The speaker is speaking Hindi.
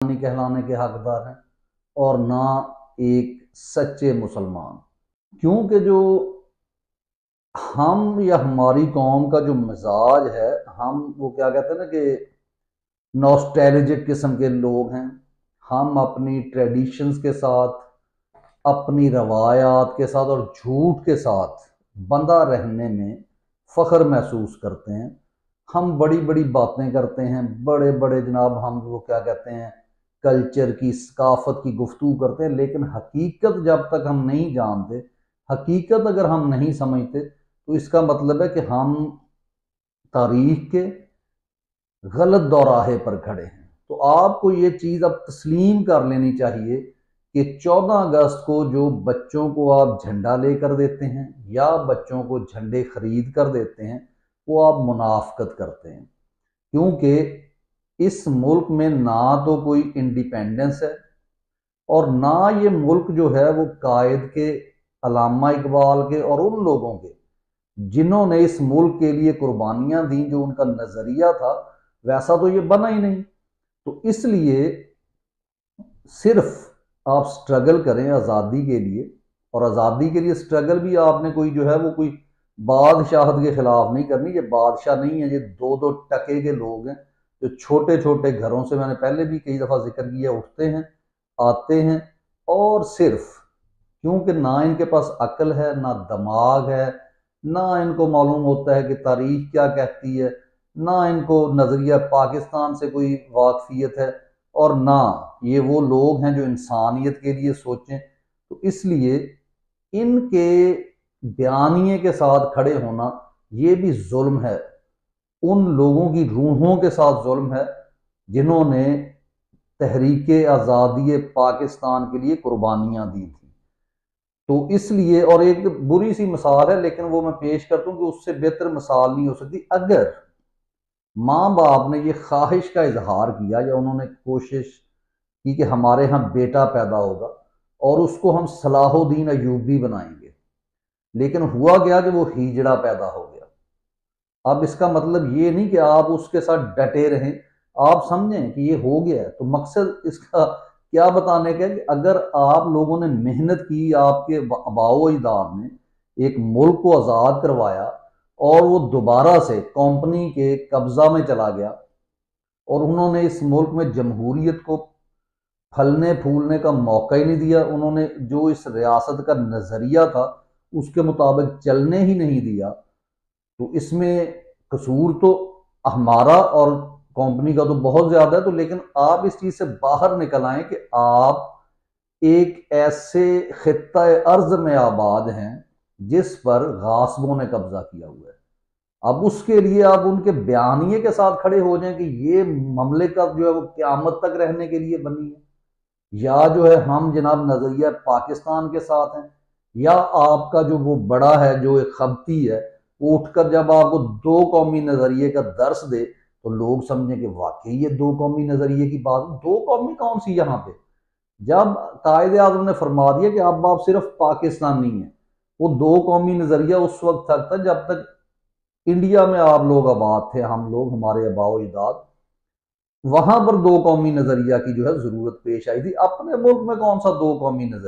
कहलाने के हकदार हैं और ना एक सच्चे मुसलमान। क्योंकि जो हम या हमारी कौम का जो मिजाज है, हम वो क्या कहते हैं ना कि नॉस्टैल्जिक किस्म के लोग हैं। हम अपनी ट्रेडिशंस के साथ, अपनी रवायात के साथ और झूठ के साथ बंधा रहने में फ़ख्र महसूस करते हैं। हम बड़ी बड़ी बातें करते हैं, बड़े बड़े जनाब हम वो क्या कहते हैं कल्चर की, सकाफत की गुफ्तगू करते हैं, लेकिन हकीकत जब तक हम नहीं जानते, हकीकत अगर हम नहीं समझते, तो इसका मतलब है कि हम तारीख के गलत दौराहे पर खड़े हैं। तो आपको ये चीज़ अब तस्लीम कर लेनी चाहिए कि 14 अगस्त को जो बच्चों को आप झंडा लेकर देते हैं या बच्चों को झंडे खरीद कर देते हैं, वो आप मुनाफकत करते हैं। क्योंकि इस मुल्क में ना तो कोई इंडिपेंडेंस है और ना ये मुल्क जो है वो कायद के, अल्लामा इकबाल के और उन लोगों के जिन्होंने इस मुल्क के लिए कुर्बानियां दी, जो उनका नजरिया था वैसा तो ये बना ही नहीं। तो इसलिए सिर्फ आप स्ट्रगल करें आज़ादी के लिए, और आज़ादी के लिए स्ट्रगल भी आपने कोई जो है वो कोई बादशाहत के खिलाफ नहीं करनी। ये बादशाह नहीं है, ये दो दो टके के लोग हैं जो छोटे छोटे घरों से, मैंने पहले भी कई दफ़ा जिक्र किया, उठते हैं, आते हैं, और सिर्फ क्योंकि ना इनके पास अक्ल है, ना दिमाग है, ना इनको मालूम होता है कि तारीख क्या कहती है, ना इनको नज़रिया पाकिस्तान से कोई वाकफियत है, और ना ये वो लोग हैं जो इंसानियत के लिए सोचें। तो इसलिए इनके बयानिए के साथ खड़े होना ये भी जुल्म है, उन लोगों की रूहों के साथ जुल्म है जिन्होंने तहरीक आज़ादी पाकिस्तान के लिए कुर्बानियां दी थी। तो इसलिए, और एक बुरी सी मिसाल है लेकिन वो मैं पेश करता हूँ कि उससे बेहतर मिसाल नहीं हो सकती। अगर माँ बाप ने ये ख्वाहिश का इजहार किया या उन्होंने कोशिश की कि हमारे यहाँ बेटा पैदा होगा और उसको हम सलाहुद्दीन अयूबी बनाएंगे, लेकिन हुआ क्या कि वो हिजड़ा पैदा हो गया। अब इसका मतलब ये नहीं कि आप उसके साथ डटे रहें, आप समझें कि ये हो गया है। तो मकसद इसका क्या बताने का है कि अगर आप लोगों ने मेहनत की, आपके आबाओ अजदाद ने एक मुल्क को आज़ाद करवाया और वो दोबारा से कंपनी के कब्जा में चला गया और उन्होंने इस मुल्क में जमहूरियत को फलने फूलने का मौका ही नहीं दिया, उन्होंने जो इस रियासत का नज़रिया था उसके मुताबिक चलने ही नहीं दिया, तो इसमें कसूर तो हमारा और कंपनी का तो बहुत ज्यादा है। तो लेकिन आप इस चीज से बाहर निकल आए कि आप एक ऐसे खित्ता अर्ज में आबाद हैं जिस पर गासबों ने कब्जा किया हुआ है। अब उसके लिए आप उनके बयानिए के साथ खड़े हो जाएं कि ये ममलिकत जो है वो क़यामत तक रहने के लिए बनी है, या जो है हम जनाब नजरिया पाकिस्तान के साथ हैं, या आपका जो वो बड़ा है जो एक खबती है वो उठकर जब आपको दो कौमी नजरिए का दर्श दे तो लोग समझें कि वाकई ये दो कौमी नजरिए की बात। दो कौमी कौन सी यहाँ पे, जब कायदे आजम ने फरमा दिया कि अब आप सिर्फ पाकिस्तानी हैं, वो दो कौमी नजरिया उस वक्त तक था जब तक इंडिया में आप लोग आबाद थे, हम लोग, हमारे आबाओ अजदाद, वहां पर दो कौमी नजरिया की जो है जरूरत पेश आई थी। अपने मुल्क में कौन सा दो कौमी नजरिया।